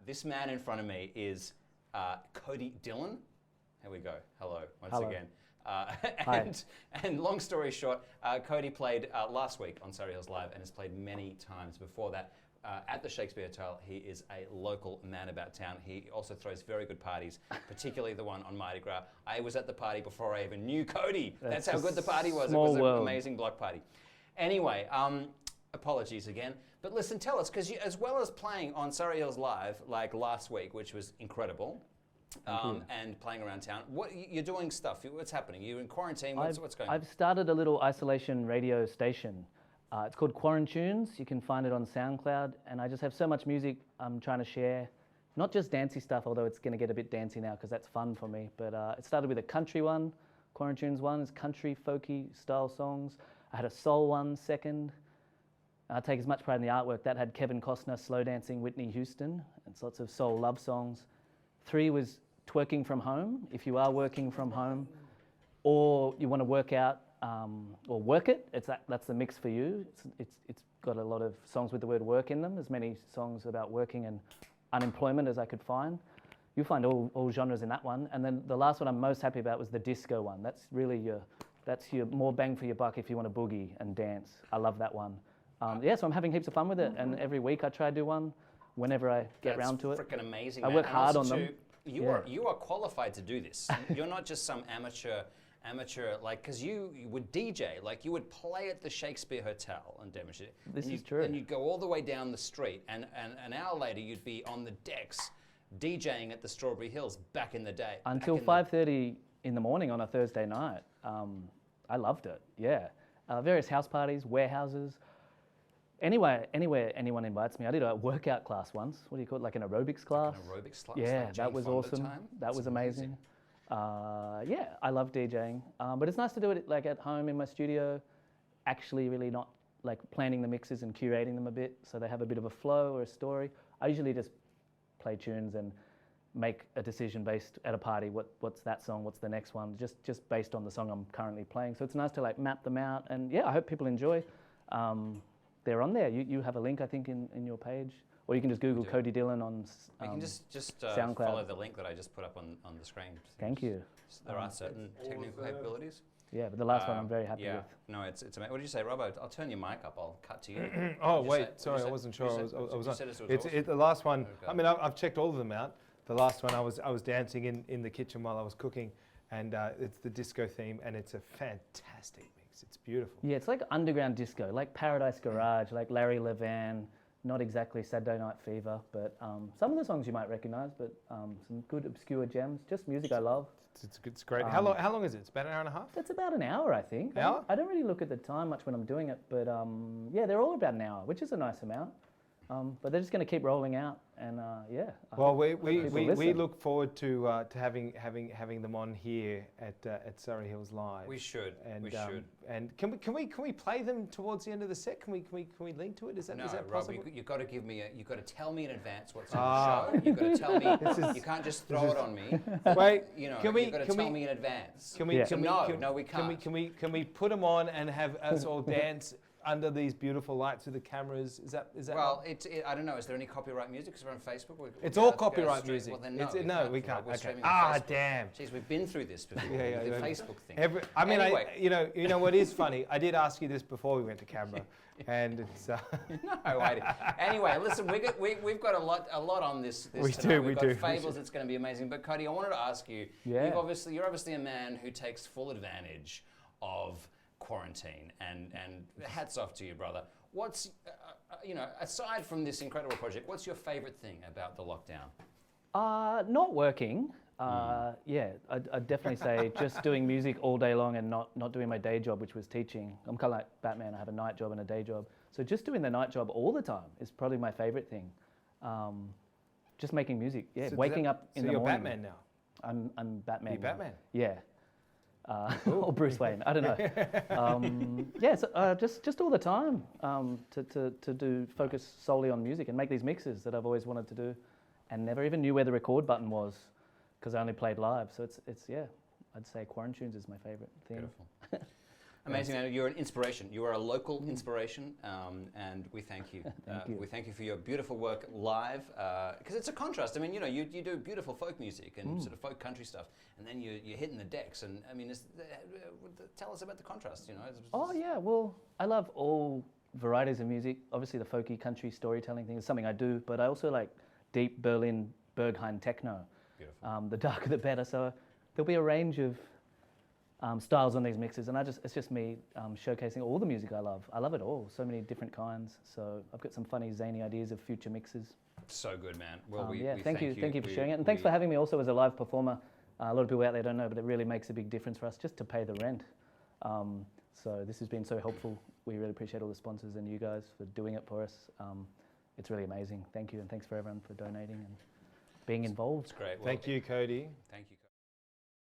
This man in front of me is Cody Dillon. Here we go. Hello, once Hello. again. Hi. And long story short, Cody played last week on Surry Hills Live and has played many times before that. At the Shakespeare Hotel, he is a local man about town. He also throws very good parties, particularly the one on Mardi Gras. I was at the party before I even knew Cody. That's how good the party was. It was an amazing block party. Anyway, apologies again. But listen, tell us, because as well as playing on Surry Hills Live, like last week, which was incredible, and playing around town, you're doing stuff. What's happening? You're in quarantine. What's going on? I've started a little isolation radio station. It's called Quarantunes. You can find it on SoundCloud. And I just have so much music I'm trying to share. Not just dancey stuff, although it's going to get a bit dancey now because that's fun for me. But it started with a country one. Quarantunes one is country, folky style songs. I had a soul one second. I take as much pride in the artwork. That had Kevin Costner slow dancing Whitney Houston. It's lots of soul love songs. 3 was twerking from home. If you are working from home or you want to work out or work it, that's the mix for you. It's got a lot of songs with the word work in them, as many songs about working and unemployment as I could find. You'll find all genres in that one. And then the last one I'm most happy about was the disco one. That's really your more bang for your buck if you want to boogie and dance. I love that one. So I'm having heaps of fun with it, and every week I try to do one whenever I get round to it. That's freaking amazing, I work hard on them. You are qualified to do this. You're not just some amateur, like, because you would DJ, like you would play at the Shakespeare Hotel and demonstrate. This is true. And you'd go all the way down the street, and an hour later you'd be on the decks DJing at the Strawberry Hills back in the day. Until 5:30 in the morning on a Thursday night. I loved it, yeah. Various house parties, warehouses. Anywhere anyone invites me. I did a workout class once. What do you call it? Like an aerobics class? Like an aerobics class? Yeah, like that was awesome. That was amazing. I love DJing. But it's nice to do it like at home in my studio, actually really not like planning the mixes and curating them a bit so they have a bit of a flow or a story. I usually just play tunes and make a decision based at a party. What's that song? What's the next one? Just based on the song I'm currently playing. So it's nice to like map them out. And yeah, I hope people enjoy. They're on there. You have a link, I think, in your page. Or you can just Google Cody Dillon on You can just SoundCloud. follow the link that I just put up on the screen. Thank you. There are certain technical capabilities. Yeah, but the last one I'm very happy with. No, it's amazing. What did you say, Robbo? I'll turn your mic up. I'll cut to you. Oh, wait, sorry, I wasn't sure. I was on. The last one, I mean, I've checked all of them out. The last one, I was dancing in the kitchen while I was cooking, and it's the disco theme, and it's a fantastic mix. It's beautiful. Yeah, it's like underground disco, like Paradise Garage, like Larry Levan, not exactly Saturday Night Fever, but some of the songs you might recognize, but some good obscure gems, just music I love. It's great. How long is it? It's about an hour and a half? It's about an hour, I think. Hour? I don't really look at the time much when I'm doing it, but yeah, they're all about an hour, which is a nice amount. But they're just going to keep rolling out, and yeah. Well, we look forward to having them on here at Surry Hills Live. We should. We should. And can we play them towards the end of the set? Can we link to it? Is that possible? Rob, you've got to give me you've got to tell me in advance what's in the show. You've got to tell me. You can't just throw it on me. Wait, you've got to tell me in advance. We can't. Can we put them on and have us all dance under these beautiful lights with the cameras? Is that? Well, I don't know. Is there any copyright music? Because we're on Facebook. It's all copyright music. Well, then we can't. Okay. Damn. Jeez, we've been through this before. The Facebook thing. Anyway. You know what is funny? I did ask you this before we went to camera, and it's. Anyway, listen, we've got a lot on this. We tonight. do. We've got Fables. It's going to be amazing. But Cody, I wanted to ask you. Yeah. You're obviously a man who takes full advantage of quarantine, and hats off to you, brother. What's aside from this incredible project, what's your favorite thing about the lockdown? Not working. I'd definitely say just doing music all day long and not doing my day job, which was teaching. I'm kind of like Batman. I have a night job and a day job. So just doing the night job all the time is probably my favorite thing. Just making music. Yeah, so waking up in the morning. So you're Batman now? I'm Batman. You're Batman? Yeah. Or Bruce Wayne, I don't know. Just all the time to focus solely on music and make these mixes that I've always wanted to do, and never even knew where the record button was because I only played live. So it's I'd say Quarantunes is my favorite thing. Beautiful. Amazing, man. You're an inspiration. You are a local inspiration, and we thank you. Thank you. We thank you for your beautiful work live, because it's a contrast. I mean, you know, you do beautiful folk music and sort of folk country stuff, and then you're hitting the decks. And I mean, tell us about the contrast. You know. Oh yeah, well, I love all varieties of music. Obviously, the folky country storytelling thing is something I do, but I also like deep Berlin Berghain techno. Beautiful. The darker the better. So there'll be a range of styles on these mixes, and it's just me showcasing all the music I love. I love it all, so many different kinds. So I've got some funny, zany ideas of future mixes. So good, man. Well, we thank you for sharing it, and thanks for having me also as a live performer. A lot of people out there don't know, but it really makes a big difference for us just to pay the rent. So this has been so helpful. We really appreciate all the sponsors and you guys for doing it for us. It's really amazing. Thank you, and thanks for everyone for donating and being involved. It's great. Well, thank you, Cody. Thank you.